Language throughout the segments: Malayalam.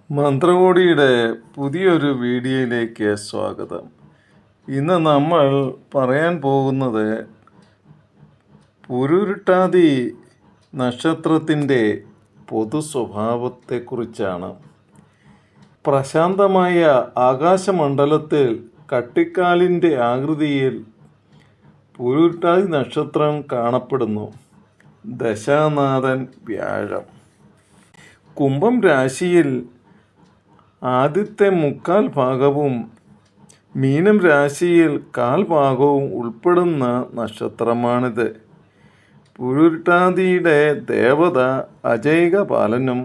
മന്ത്രകോടിയുടെ പുതിയൊരു വീഡിയോയിലേക്ക് സ്വാഗതം. ഇന്ന് നമ്മൾ പറയാൻ പോകുന്നത് പൂരുരുട്ടാതി നക്ഷത്രത്തിൻ്റെ പൊതു സ്വഭാവത്തെക്കുറിച്ചാണ്. പ്രശാന്തമായ ആകാശമണ്ഡലത്തിൽ കട്ടിക്കാലിൻ്റെ ആകൃതിയിൽ പൂരുരുട്ടാതി നക്ഷത്രം കാണപ്പെടുന്നു. ദശാനാഥൻ വ്യാഴം. കുംഭം രാശിയിൽ ആദ്യത്തെ മുക്കാൽ ഭാഗവും മീനം രാശിയിൽ കാൽഭാഗവും ഉൾപ്പെടുന്ന നക്ഷത്രമാണിത്. പൂരുരുട്ടാതിയുടെ ദേവത അജൈകപാലനും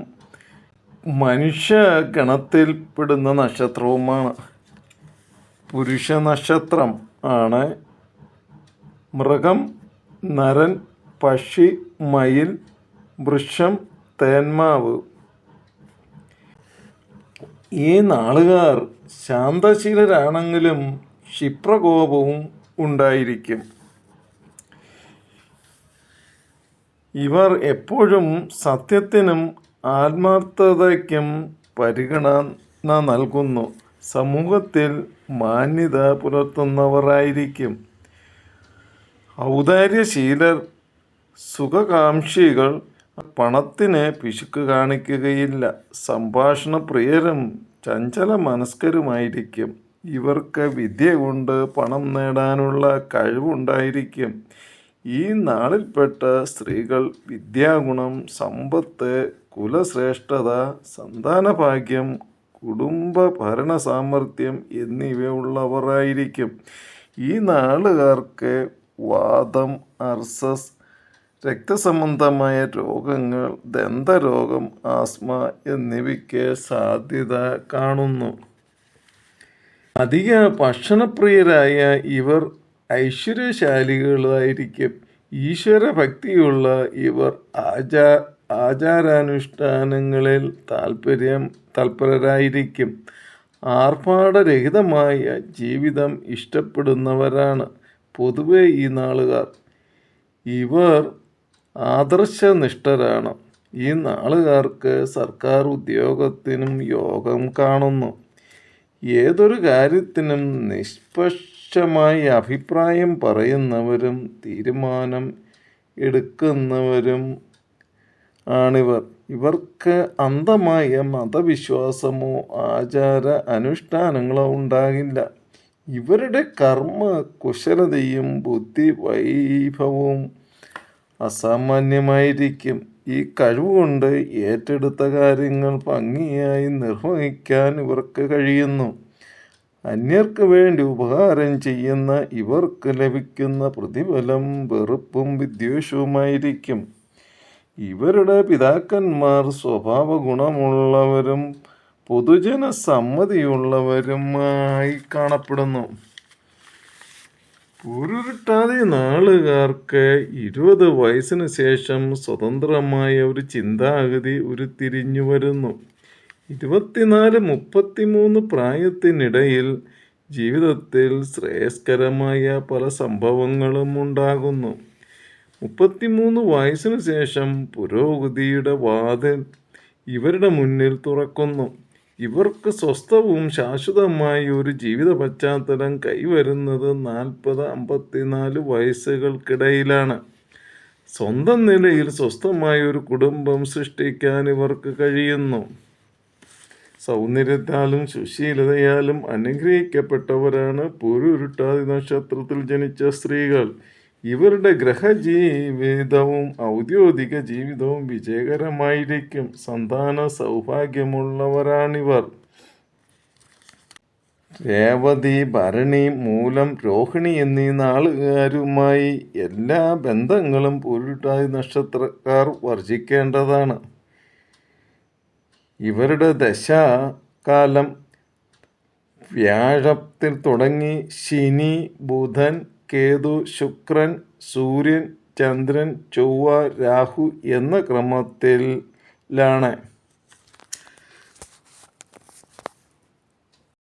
മനുഷ്യഗണത്തിൽപ്പെടുന്ന നക്ഷത്രവുമാണ്. പുരുഷ നക്ഷത്രം ആണ്. മൃഗം, നരൻ, പക്ഷി, മയിൽ, വൃക്ഷം, തേന്മാവ്. ഈ നാളുകാർ ശാന്തശീലരാണെങ്കിലും ക്ഷിപ്രകോപവും ഉണ്ടായിരിക്കും. ഇവർ എപ്പോഴും സത്യത്തിനും ആത്മാർത്ഥതയ്ക്കും പരിഗണന നൽകുന്നു. സമൂഹത്തിൽ മാന്യത പുലർത്തുന്നവരായിരിക്കും. ഔദാര്യശീലർ, സുഖകാംക്ഷികൾ, പണത്തിന് പിശുക്ക് കാണിക്കുകയില്ല. സംഭാഷണപ്രിയരും ചഞ്ചല മനസ്കരുമായിരിക്കും. ഇവർക്ക് വിദ്യ കൊണ്ട് പണം നേടാനുള്ള കഴിവുണ്ടായിരിക്കും. ഈ നാളിൽപ്പെട്ട സ്ത്രീകൾ വിദ്യാഗുണം, സമ്പത്ത്, കുലശ്രേഷ്ഠത, സന്താനഭാഗ്യം, കുടുംബ ഭരണ സാമർഥ്യം എന്നിവയുള്ളവരായിരിക്കും. ഈ നാളുകാർക്ക് വാതം, അർസസ്, രക്തസംബന്ധമായ രോഗങ്ങൾ, ദന്തരോഗം, ആസ്മ എന്നിവയ്ക്ക് സാധ്യത കാണുന്നു. അധിക ഭക്ഷണപ്രിയരായ ഇവർ ഐശ്വര്യശാലികളായിരിക്കും. ഈശ്വരഭക്തിയുള്ള ഇവർ ആചാരാനുഷ്ഠാനങ്ങളിൽ തൽപരരായിരിക്കും. ആർഭാടരഹിതമായ ജീവിതം ഇഷ്ടപ്പെടുന്നവരാണ് പൊതുവെ ഈ നാളുകാർ. ഇവർ ആദർശനിഷ്ഠരാണ്. ഈ നാളുകാർക്ക് സർക്കാർ ഉദ്യോഗത്തിനും യോഗം കാണുന്നു. ഏതൊരു കാര്യത്തിനും നിഷ്പക്ഷമായി അഭിപ്രായം പറയുന്നവരും തീരുമാനം എടുക്കുന്നവരും ആണിവർ. ഇവർക്ക് അന്ധമായ മതവിശ്വാസമോ ആചാര അനുഷ്ഠാനങ്ങളോ ഉണ്ടാകില്ല. ഇവരുടെ കർമ്മ കുശലതയും ബുദ്ധി വൈഭവവും അസാമാന്യമായിരിക്കും. ഈ കഴിവുകൊണ്ട് ഏറ്റെടുത്ത കാര്യങ്ങൾ ഭംഗിയായി നിർവഹിക്കാൻ ഇവർക്ക് കഴിയുന്നു. അന്യർക്ക് വേണ്ടി ഉപകാരം ചെയ്യുന്ന ഇവർക്ക് ലഭിക്കുന്ന പ്രതിഫലം വെറുപ്പും വിദ്വേഷവുമായിരിക്കും. ഇവരുടെ പിതാക്കന്മാർ സ്വഭാവ ഗുണമുള്ളവരും പൊതുജന സമ്മതിയുള്ളവരുമായി കാണപ്പെടുന്നു. പൂരുരുട്ടാതി നാളുകാർക്ക് 20 വയസ്സിന് ശേഷം സ്വതന്ത്രമായ ഒരു ചിന്താഗതി ഉരുത്തിരിഞ്ഞു വരുന്നു. 24-33 പ്രായത്തിനിടയിൽ ജീവിതത്തിൽ ശ്രേയസ്കരമായ പല സംഭവങ്ങളും ഉണ്ടാകുന്നു. 33 വയസ്സിന് ശേഷം പുരോഗതിയുടെ വാതിൽ ഇവരുടെ മുന്നിൽ തുറക്കുന്നു. ഇവർക്ക് സ്വസ്ഥവും ശാശ്വതമായ ഒരു ജീവിത പശ്ചാത്തലം കൈവരുന്നത് 40-54 വയസ്സുകൾക്കിടയിലാണ്. സ്വന്തം നിലയിൽ സ്വസ്ഥമായ ഒരു കുടുംബം സൃഷ്ടിക്കാൻ ഇവർക്ക് കഴിയുന്നു. സൗന്ദര്യത്താലും സുശീലതയാലും അനുഗ്രഹിക്കപ്പെട്ടവരാണ് പൂരുരുട്ടാതി നക്ഷത്രത്തിൽ ജനിച്ച സ്ത്രീകൾ. ഇവരുടെ ഗ്രഹജീവിതവും ഔദ്യോഗിക ജീവിതവും വിജയകരമായിരിക്കും. സന്താന സൗഭാഗ്യമുള്ളവരാണിവർ. രേവതി, ഭരണി, മൂലം, രോഹിണി എന്നീ നാളുകാരുമായി എല്ലാ ബന്ധങ്ങളും പൂരുരുട്ടാതി നക്ഷത്രക്കാർ വർജിക്കേണ്ടതാണ്. ഇവരുടെ ദശാകാലം വ്യാഴത്തിൽ തുടങ്ങി ശനി, ബുധൻ, കേതു, ശുക്രൻ, സൂര്യൻ, ചന്ദ്രൻ, ചൊവ്വ, രാഹു എന്ന ക്രമത്തിലാണ്.